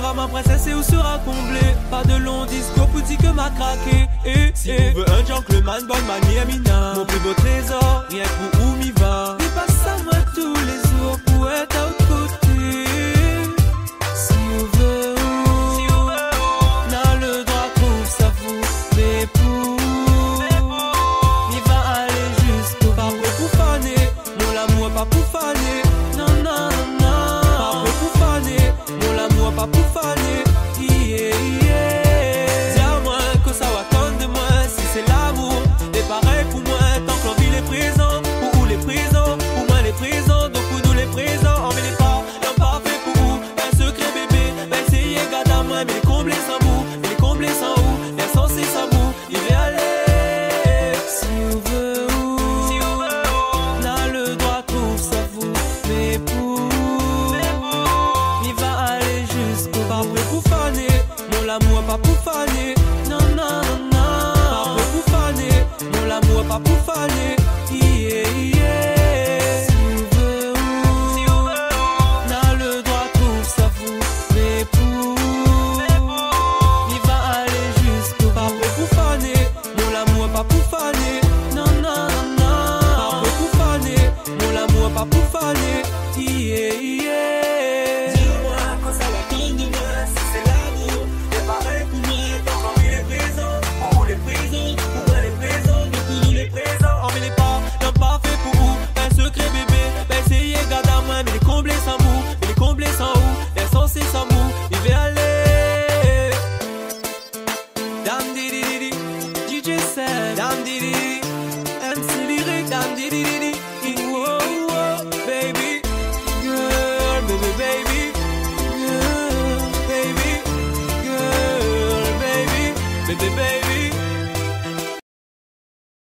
sera ma princesse et où sera comblé. Pas de long discours pour dire que m'a craqué. Si vous veut un gentleman, bonne manière, mina. Mon plus beau trésor, rien que pour où m'y va. Il passe à moi tous les jours pour être à l'autre côté. Si vous veut, n'a le droit trouve ça vous. Mais pour, il va aller jusqu'au pas pour faner. Mon l'amour pas pour faner. Non, non, non, non. Pas pour faner. Mon l'amour pas pour faner. Yeah, yeah. Dis-moi que ça va attendre de moi si c'est l'amour. Et pareil pour moi, tant que l'envie est présent. Pour où les prisons, pour moi les prisons. Donc pour nous les présents, on met les pas. L'homme parfait pour vous, un secret bébé. Ben c'est garde à moi, mais les combler sans vous. Mais les combler sans vous, les censés sans vous. Il va aller. Si vous veut, n'a le droit trouve ça vous. Mais pour, il va aller jusqu'au pas prêt pour faner. Mon l'amour pas pour faner. Non, non, non, non. Pas prêt pour faner. Mon l'amour pas pour faner.